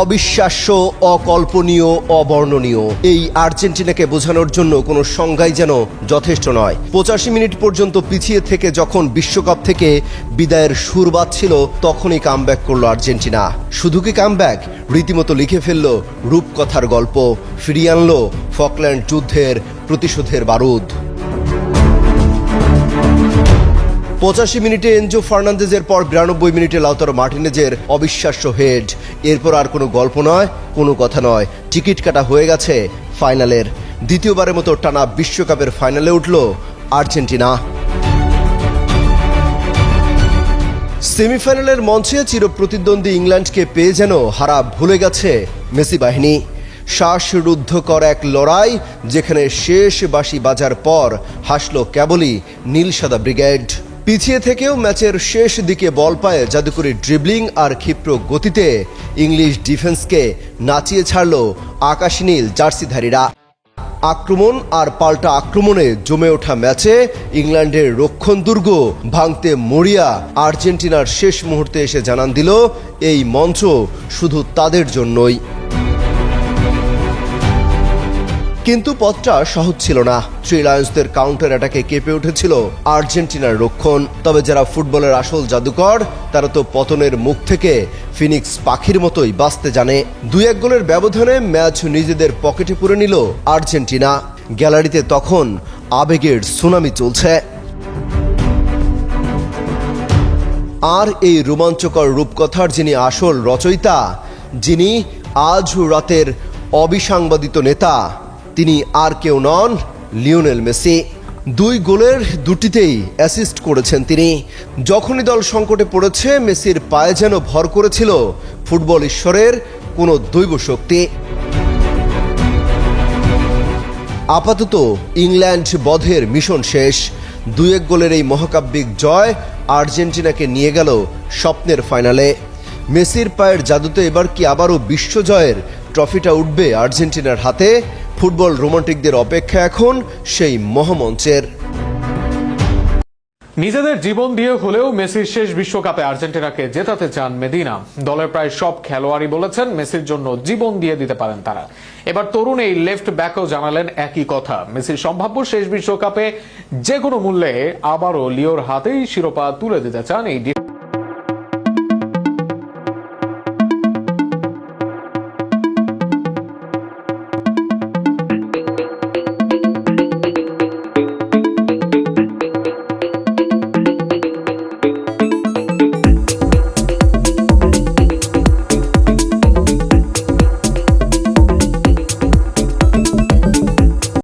অবিশ্বাস্য, অকল্পনীয়, অবর্ণনীয়। এই আর্জেন্টিনাকে বোঝানোর জন্য কোনো সংজ্ঞাই যেন যথেষ্ট নয়। 85 মিনিট পর্যন্ত পিছিয়ে থেকে যখন বিশ্বকাপ থেকে বিদায়ের সুর বাজছিল, তখনই কামব্যাক করলো আর্জেন্টিনা। শুধু কি কামব্যাক, রীতিমতো লিখে ফেললো রূপকথার গল্প, ফিরিয়ে আনলো ফকল্যান্ড যুদ্ধের প্রতিশোধের বারুদ। 85 মিনিটে এনজো ফার্নান্দেজের পর 92 মিনিটে লাউতারো মার্টিনেজের অবিশ্বাস্য হেড। এরপর আর কোনো গল্প নয়, কোনো কথা নয়, টিকিট কাটা হয়ে গেছে ফাইনালের। দ্বিতীয়বারের মতো টানা বিশ্বকাপের ফাইনালে উঠল আর্জেন্টিনা। সেমিফাইনালের মঞ্চে চিরপ্রতিদ্বন্দ্বী ইংল্যান্ডকে পেয়ে যেন হারা ভুলে গেছে মেসি বাহিনী। শ্বাসরুদ্ধকর এক লড়াই, যেখানে শেষ বাঁশি বাজার পর হাসল কেবলই নীল সাদা ব্রিগেড। পিছিয়ে থেকেও ম্যাচের শেষ দিকে বল পায়ে জাদুকরি ড্রিবলিং আর ক্ষিপ্র গতিতে ইংলিশ ডিফেন্সকে নাচিয়ে ছাড়ল আকাশী নীল জার্সিধারীরা। আক্রমণ আর পাল্টা আক্রমণে জমে ওঠা ম্যাচে ইংল্যান্ডের রক্ষণ দুর্গ ভাঙতে মরিয়া আর্জেন্টিনার শেষ মুহূর্তে এসে জানান দিল, এই মঞ্চ শুধু তাদের জন্যই। কিন্তু পথটা সহজ ছিল না। থ্রি লায়ন্সদের কাউন্টার অ্যাটাকে কেঁপে উঠেছিল আর্জেন্টিনার রক্ষণ। তবে যারা ফুটবলের আসল জাদুকর, তারা তো পতনের মুখ থেকে ফিনিক্স পাখির মতোই বাঁচতে জানে। 2-1 গোলের ব্যবধানে ম্যাচ নিজেদের পকেটে পুরে নিল আর্জেন্টিনা। গ্যালারিতে তখন আবেগের সুনামি চলছে। আর এই রোমাঞ্চকর রূপকথার যিনি আসল রচয়িতা, যিনি আজ রাতের অবিসাংবাদিত নেতা, তিনি আর কেউ নন, লিওনেল মেসি। 2 গোলের দুটিতেই অ্যাসিস্ট করেছেন তিনি। যখনই দল সংকটে পড়েছে, মেসির পায়ে যেন ভর করেছিল ফুটবল ঈশ্বরের কোনো দৈব শক্তি। আপাতত ইংল্যান্ড বধের মিশন শেষ। 2-1 গোলের এই মহাকাব্যিক জয় আর্জেন্টিনাকে নিয়ে গেল স্বপ্নের ফাইনালে। মেসির পায়ের জাদুতে এবার কি আবারও বিশ্বজয়ের ট্রফিটা উঠবে আর্জেন্টিনার হাতে? ফুটবল রোমান্টিকদের অপেক্ষা এখন সেই মহামঞ্চের। নিজেদের জীবন দিয়ে হলেও মেসির শেষ বিশ্বকাপে আর্জেন্টিনাকে জেতাতে চান মেদিনা। দলের প্রায় সব খেলোয়াড়ই বলেছেন মেসির জন্য জীবন দিয়ে দিতে পারেন তারা। এবার তরুণ এই লেফট ব্যাকও জানালেন একই কথা। মেসির সম্ভাব্য শেষ বিশ্বকাপে যে কোনো মূল্যে আবারও লিওর হাতেই শিরোপা তুলে দিতে চান এই